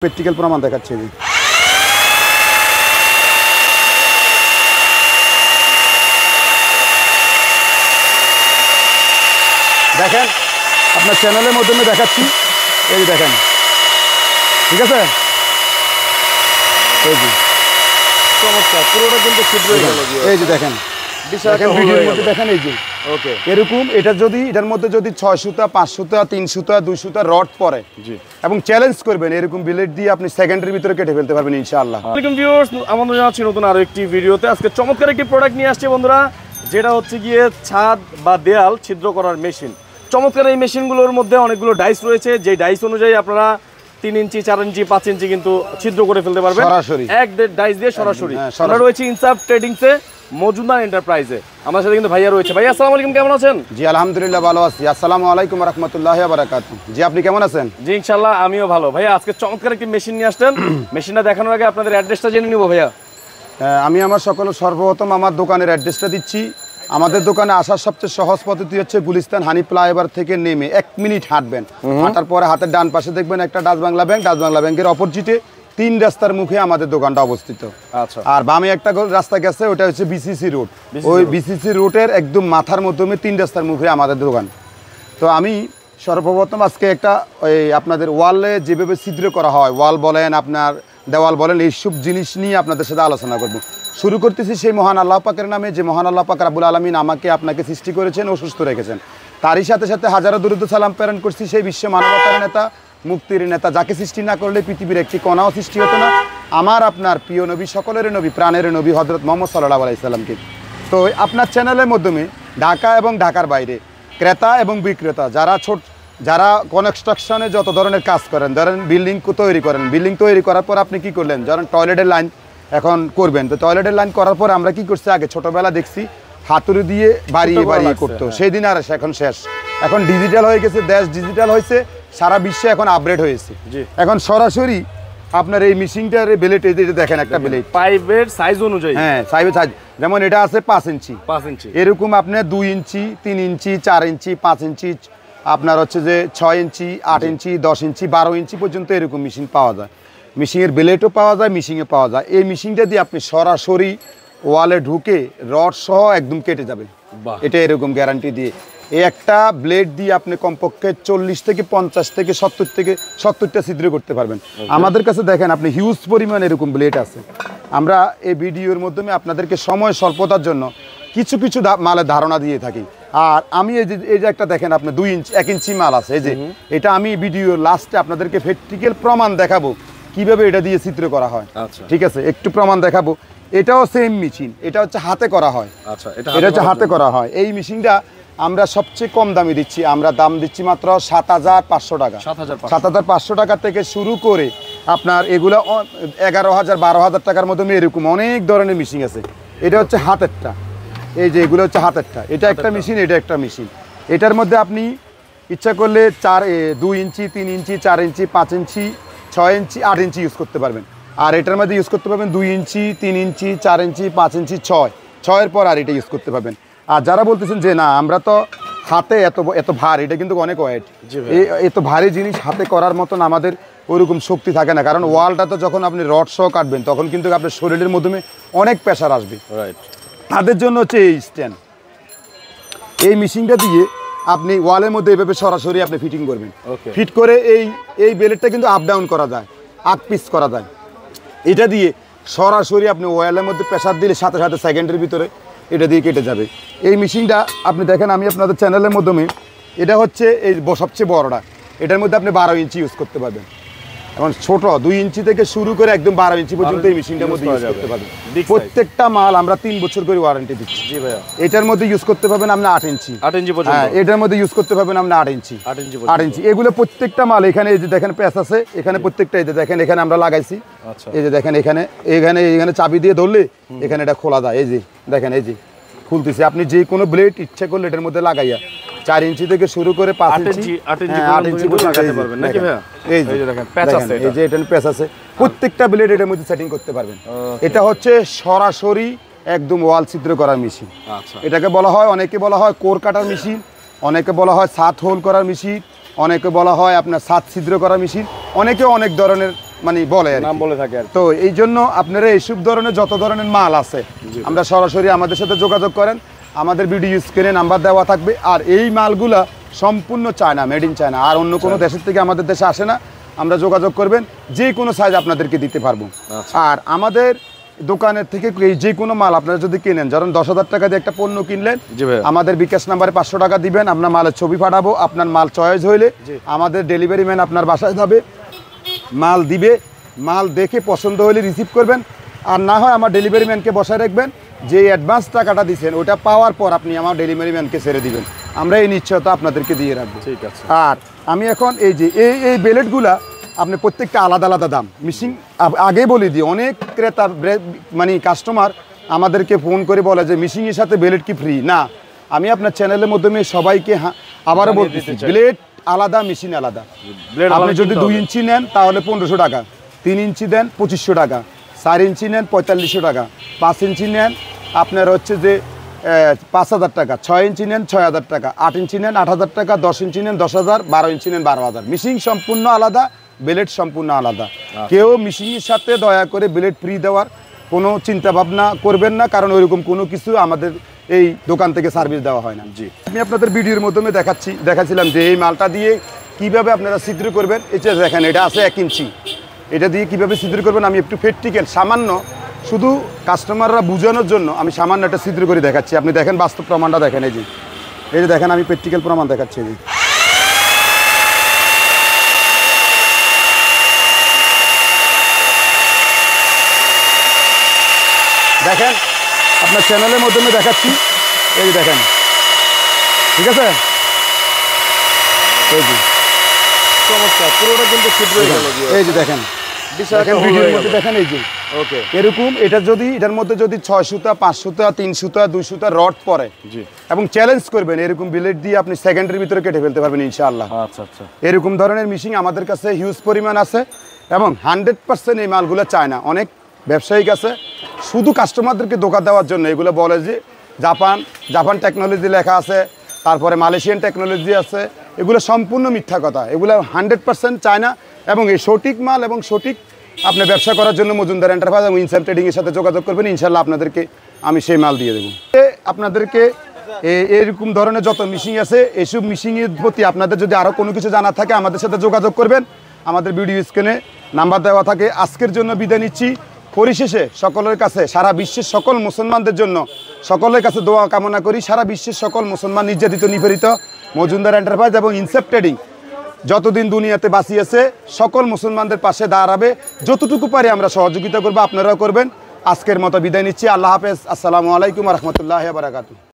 Practical প্রমাণ দেখাচ্ছি। দেখেন আপনার চ্যানেলের মাধ্যমে দেখাচ্ছি, এই দেখেন, ঠিক আছে? এই যে চমৎকার, পুরোটা কিন্তু ছিদ্র হয়ে গেল। এই যে দেখেন, ভিডিওর মধ্যে দেখেন, এই যে ওকে এরকম এটার মধ্যে যদি 6 সুতা, 5 সুতা, 3 সুতা, 2 সুতা রড পরে এবং চ্যালেঞ্জ করবেন, এরকম বিলেট দিয়ে আপনি সেকেন্ডের ভিতরে কেটে ফেলতে পারবেন ইনশাআল্লাহ। আসসালামু ভিউয়ার্স, আমন্ত্রণ জানাচ্ছি নতুন আরো একটি ভিডিওতে। আজকে চমৎকার একটি প্রোডাক্ট নিয়ে আসছে বন্ধুরা, যেটা হচ্ছে গিয়ে ছাদ বা দেয়াল ছিদ্র করার মেশিন। চমৎকার এই মেশিনগুলোর মধ্যে অনেকগুলো ডাইস রয়েছে, যে ডাইস অনুযায়ী আপনারা 3 ইঞ্চি, 4 ইঞ্চি, 5 ইঞ্চি কিন্তু ছিদ্র করে ফেলতে পারবেন সরাসরি, এক ডাইস দিয়ে সরাসরি। আমরা রয়েছে ইনসাফ ট্রেডিংসে, মজুমদার এন্টারপ্রাইজে। আমার সাথে কিন্তু ভাইয়া রয়েছে। ভাইয়া আসসালামু আলাইকুম, কেমন আছেন? জি আলহামদুলিল্লাহ ভালো আছি। আসসালামু আলাইকুম ওয়া রাহমাতুল্লাহি ওয়া বারাকাতুহু। জি আপনি কেমন আছেন? জি ইনশাআল্লাহ আমিও ভালো। ভাইয়া আজকে চমৎকার একটি মেশিন নিয়ে আসছেন, মেশিনটা দেখানোর আগে আপনাদের অ্যাড্রেসটা জেনে নিব ভাইয়া। আমি আমার সর্বপ্রথম আমার দোকানের অ্যাড্রেসটা দিচ্ছি। আমাদের দোকানে আসার সবচেয়ে সহজ পদ্ধতি হচ্ছে গুলিস্তান হানি ফ্লাইওভার থেকে নেমে 1 মিনিট হাঁটবেন। হাঁটার পরে হাতের ডান পাশে দেখবেন একটা Dutch Bangla bank, Dutch Bangla ব্যাংকের অপোজিটে 3 রাস্তার মুখে আমাদের দোকানটা অবস্থিত। আচ্ছা, আর বামে একটা রাস্তা গেছে, ওটা হচ্ছে বিসিসি রোড। ওই বিসিসি রোডের একদম মাথার মাধ্যমে 3 রাস্তার মুখে আমাদের দোকান। তো আমি সর্বপ্রথম আজকে একটা ওই আপনাদের ওয়ালে যেভাবে ছিদ্র করা হয়, ওয়াল বলেন, আপনার দেওয়াল বলেন, এইসব জিনিস নিয়ে আপনাদের সাথে আলোচনা করব। শুরু করতেছি সেই মহান আল্লাহ পাকের নামে, যে মহান আল্লাহ পাক রাব্বুল আলামিন আমাকে আপনাকে সৃষ্টি করেছেন ও সুস্থ রেখেছেন। তারই সাথে সাথে হাজারো দুরূদ সালাম প্রেরণ করছি সেই বিশ্ব মানবতার নেতা, মুক্তির নেতা, যাকে সৃষ্টি না করলে পৃথিবীর একটি কণাও সৃষ্টি হতো না, আমার আপনার প্রিয় নবী, সকলের নবী, প্রাণের নবী হযরত মুহাম্মদ সাল্লাল্লাহু আলাইহি সাল্লামকে। তো আপনার চ্যানেলের মাধ্যমে ঢাকা এবং ঢাকার বাইরে ক্রেতা এবং বিক্রেতা যারা কনস্ট্রাকশনে যত ধরনের কাজ করেন, ধরেন বিল্ডিং তৈরি করেন, বিল্ডিং তৈরি করার পর আপনি কি করলেন, ধরেন টয়লেটের লাইন এখন করবেন, তো টয়লেটের লাইন করার পর আমরা কি করছি, আগে ছোটবেলা দেখছি হাতুড়ি দিয়ে বাড়িয়ে বাড়িয়ে করতো, সেই দিন আর এখন শেষ। এখন ডিজিটাল হয়ে গেছে, দেশ ডিজিটাল হয়েছে, সারা বিশ্বে এখন আপগ্রেড হয়েছে। এখন সরাসরি আপনার এই মেশিনটার বেলেট, এই যে দেখেন একটা বেলেট পাইপের সাইজ অনুযায়ী, হ্যাঁ সাইজের সাইজ, যেমন এটা আছে 5 ইঞ্চি, 5 ইঞ্চি, এরকম আপনার 2 ইঞ্চি, 3 ইঞ্চি, 4 ইঞ্চি, 5 ইঞ্চি, আপনার হচ্ছে যে 6 ইঞ্চি, 8 ইঞ্চি, 10 ইঞ্চি, 12 ইঞ্চি পর্যন্ত এরকম মেশিন পাওয়া যায়। মেশিনের বেলেটও পাওয়া যায়, মেশিনে পাওয়া যায়। এই মেশিনটা দিয়ে আপনি সরাসরি ওয়ালে ঢুকে রড সহ একদম কেটে যাবে, এটা এরকম গ্যারান্টি দিয়ে। এই একটা ব্লেড দিয়ে আপনি কমপক্ষে 40 থেকে 50 থেকে 70টা ছিদ্র করতে পারবেন। আমাদের কাছে দেখেন আপনি হিউজ পরিমাণ এরকম ব্লেড আছে। আমরা এই ভিডিওর মাধ্যমে আপনাদেরকে সময় স্বল্পতার জন্য কিছু মালের ধারণা দিয়ে থাকি। আর আমি এই যে একটা দেখেন আপনি 2 ইঞ্চি 1 ইঞ্চি মাল আছে, এই যে এটা আমি ভিডিওর লাস্টে আপনাদেরকে প্র্যাকটিক্যাল প্রমাণ দেখাবো কিভাবে এটা দিয়ে চিত্র করা হয়। ঠিক আছে, একটু প্রমাণ দেখাবো। এটাও সেম মেশিন, এটা হচ্ছে হাতে করা হয়। আচ্ছা, এটা হচ্ছে হাতে করা হয়। এই মেশিনটা আমরা সবচেয়ে কম দামে দিচ্ছি, আমরা দাম দিচ্ছি মাত্র 7,500 টাকা। 7,500 টাকা থেকে শুরু করে আপনার এগুলো 11,000 12,000 টাকার মধ্যে এরকম অনেক ধরনের মেশিন আছে। এটা হচ্ছে হাতেরটা, এই যে এগুলো হচ্ছে হাতেরটা, এটা একটা মেশিন, এটা একটা মেশিন। এটার মধ্যে আপনি ইচ্ছা করলে 2 ইঞ্চি, 3 ইঞ্চি, 4 ইঞ্চি, 5 ইঞ্চি, 6 ইঞ্চি, 8 ইঞ্চি ইউজ করতে পারবেন। আর এটার মধ্যে ইউজ করতে পারবেন 2 ইঞ্চি, 3 ইঞ্চি, 4 ইঞ্চি, 5 ইঞ্চি, 6 পর আর এটা ইউজ করতে পারবেন। আর যারা বলতেছেন যে না আমরা তো হাতে এত ভারী, এটা কিন্তু অনেক ওয়েট, এত ভারী জিনিস হাতে করার মতন আমাদের ওইরকম শক্তি থাকে না, কারণ ওয়ালটা তো যখন আপনি রড সহ কাটবেন তখন কিন্তু আপনার শরীরের মাধ্যমে অনেক প্রেশার আসবে। তাদের জন্য হচ্ছে এই স্ট্যান্ড, এই মেশিনটা দিয়ে আপনি ওয়ালের মধ্যে এভাবে সরাসরি আপনি ফিটিং করবেন। ফিট করে এই বেলেটটা কিন্তু আপ ডাউন করা যায়, 8 পিস করা যায়। এটা দিয়ে সরাসরি আপনি ওয়ালের মধ্যে প্রেশার দিলে সাথে সাথে সেকেন্ডের ভিতরে এটা দিয়ে কেটে যাবে। এই মেশিনটা আপনি দেখেন, আমি আপনাদের চ্যানেলের মাধ্যমে, এটা হচ্ছে এই সবচেয়ে বড়টা, এটার মধ্যে আপনি 12 ইঞ্চি ইউজ করতে পারবেন। এখন ছোট 2 ইঞ্চি থেকে শুরু করে একদম 12 ইঞ্চি পর্যন্ত এই মেশিনটার মধ্যে ইউজ করতে পারবেন। প্রত্যেকটা মাল আমরা 3 বছর করে ওয়ারেন্টি দিচ্ছি। জি ভাইয়া, এটার মধ্যে ইউজ করতে পারবেন আপনি 8 ইঞ্চি পর্যন্ত, হ্যাঁ এটার মধ্যে ইউজ করতে পারবেন আপনি 8 ইঞ্চি। এগুলো প্রত্যেকটা মাল এখানে এই যে দেখেন প্যাচ আছে, এখানে প্রত্যেকটা এই যে দেখেন এখানে আমরা লাগাইছি। এই যে দেখেন এখানে চাবি দিয়ে ধরলে এখানে এটা খোলা যায়, এই যে দেখেন এই যে খুলতেছে। আপনি যে কোনো ব্লেড ইচ্ছা করলে এটার মধ্যে লাগাইয়া 4 ইঞ্চি থেকে শুরু করে 5 ইঞ্চি, 8 ইঞ্চি লাগাতে পারবেন নাকি ভাইয়া? এই যে দেখেন প্যাচ আছে, এই যে এটার প্যাচ আছে, প্রত্যেকটা ব্লেড এটার মধ্যে সেটিং করতে পারবেন। এটা হচ্ছে সরাসরি একদম ওয়াল ছিদ্র করার মেশিন। এটাকে বলা হয়, অনেকে বলা হয় কোর কাটার মেশিন, অনেকে বলা হয় ছাদ হোল করার মেশিন, অনেকে বলা হয় আপনার ছাদ ছিদ্র করার মেশিন, অনেকে অনেক ধরনের মানে বলে আর কি। নাম বলে থাকে আর কি। তো এই জন্য আপনারা এইসব ধরনের যত ধরনের মাল আছে আমরা সরাসরি আমাদের সাথে যোগাযোগ করেন, আমাদের ভিডিও স্ক্রিনে নাম্বার দেওয়া থাকবে। আর এই মালগুলা সম্পূর্ণ চায়না, মেড ইন চায়না, আর অন্য কোনো দেশের থেকে আমাদের দেশে আসে না। আমরা যোগাযোগ করবেন, যে কোনো সাইজ আপনাদেরকে দিতে পারবো। আর আমাদের দোকানের থেকে যে কোনো মাল আপনারা যদি কিনেন, ধরুন 10,000 টাকা দিয়ে একটা পণ্য কিনলেন, আমাদের বিকাশ নাম্বারে 500 টাকা দিবেন, আপনার মালের ছবি পাঠাবো, আপনার মাল চয়েস হইলে আমাদের ডেলিভারি ম্যান আপনার বাসায় যাবে, মাল দিবে, মাল দেখে পছন্দ হলে রিসিভ করবেন, আর না হয় আমার ডেলিভারি ম্যানকে বসায় রাখবেন, যে অ্যাডভান্স টাকাটা দিচ্ছেন ওটা পাওয়ার পর আপনি আমার ডেলিভারি ম্যানকে ছেড়ে দিবেন, আমরা এই নিশ্চয়তা আপনাদেরকে দিয়ে রাখবো। ঠিক আছে। আর আমি এখন এই যে এই বেলেটগুলা আপনি প্রত্যেকটা আলাদা আলাদা দাম, মিশিং আগে বলে দিই, অনেক ক্রেতা মানে কাস্টমার আমাদেরকে ফোন করে বলে যে মিশিংয়ের সাথে বেলেট কি ফ্রি? না, আমি আপনার চ্যানেলের মাধ্যমে সবাইকে আবারও বলতেছি, ব্লেড আলাদা, মেশিন আলাদা। আপনি যদি 2 ইঞ্চি নেন তাহলে 1500 টাকা, 3 ইঞ্চি দেন 2500 টাকা, 4 ইঞ্চি নেন 4500 টাকা, 5 ইঞ্চি নেন আপনার হচ্ছে যে 5,000 টাকা, 6 ইঞ্চি নেন 6,000 টাকা, 8 ইঞ্চি নেন 8,000 টাকা, 10 ইঞ্চি নেন 10,000, 12 ইঞ্চি নেন 12,000। মিশিং সম্পূর্ণ আলাদা, ব্লেড সম্পূর্ণ আলাদা। কেউ মিশিংয়ের সাথে দয়া করে ব্লেড ফ্রি দেওয়ার কোনো চিন্তা ভাবনা করবেন না, কারণ ওইরকম কোনো কিছু আমাদের এই দোকান থেকে সার্ভিস দেওয়া হয় না। জি, আমি আপনাদের ভিডিওর মাধ্যমে দেখাচ্ছিলাম যে এই মালটা দিয়ে কিভাবে আপনারা ছিদ্র করবেন। এটা দেখেন, এটা আছে 1 ইঞ্চি, এটা দিয়ে কিভাবে ছিদ্র করবেন আমি একটু প্র্যাকটিক্যাল সামান্য শুধু কাস্টমাররা বোঝানোর জন্য আমি সামান্য একটা ছিদ্র করে দেখাচ্ছি। আপনি দেখেন বাস্তব প্রমাণটা দেখেন, এই যে দেখেন আমি প্র্যাকটিক্যাল প্রমাণ দেখাচ্ছি। এই দেখেন আপনার চ্যানেলের মাধ্যমে দেখাচ্ছি, এই যে দেখেন, ঠিক আছে, এই যে চমৎকার, পুরোটা কিন্তু ছিদ্র হয়ে গেল। এই যে দেখেন ভিডিওর মধ্যে দেখেন, এই যে ওকে এরকম এটার মধ্যে যদি 6 সুতা, 5 সুতা, 3 সুতা, 2 সুতা রড পরে, জি, এবং চ্যালেঞ্জ করবেন এরকম বিলেট দিয়ে আপনি সেকেন্ডের ভিতরে কেটে ফেলতে পারবেন ইনশাআল্লাহ। আচ্ছা আচ্ছা, এরকম ধরনের মেশিন আমাদের কাছে হিউজ পরিমাণ আছে, এবং 100% এই মালগুলো চায় না। অনেক ব্যবসায়িক আছে শুধু কাস্টমারদেরকে ধোঁকা দেওয়ার জন্য এগুলো বলে যে জাপান টেকনোলজি লেখা আছে, তারপরে মালয়েশিয়ান টেকনোলজি আছে, এগুলো সম্পূর্ণ মিথ্যা কথা। এগুলো 100% চায় না, এবং এই সঠিক মাল এবং সঠিক আপনি ব্যবসা করার জন্য মজুমদার এন্টারপ্রাইজ এবং ইনসাম ট্রেডিংয়ের সাথে যোগাযোগ করবেন, ইনশাল্লাহ আপনাদেরকে আমি সেই মাল দিয়ে দেবো। আপনাদেরকে এরকম ধরনের যত মিশিং আছে, এইসব মিশিংয়ের প্রতি আপনাদের যদি আরও কোনো কিছু জানা থাকে আমাদের সাথে যোগাযোগ করবেন, আমাদের ভিডিও স্ক্রিনে নাম্বার দেওয়া থাকে। আজকের জন্য বিদায় নিচ্ছি। পরিশেষে সকলের কাছে, সারা বিশ্বের সকল মুসলমানদের জন্য সকলের কাছে দোয়া কামনা করি, সারা বিশ্বের সকল মুসলমান নির্যাতিত নিপীড়িত মজুমদার এন্টারপ্রাইজ এবং ইনসাম ট্রেডিং যতদিন দুনিয়াতে বাঁচিয়েছে সকল মুসলমানদের পাশে দাঁড়াবে, যতটুকু পারি আমরা সহযোগিতা করবো, আপনারাও করবেন। আজকের মতো বিদায় নিচ্ছি। আল্লাহ হাফেজ। আসসালামু আলাইকুম ওয়া রাহমাতুল্লাহি ওয়া বারাকাতুহু।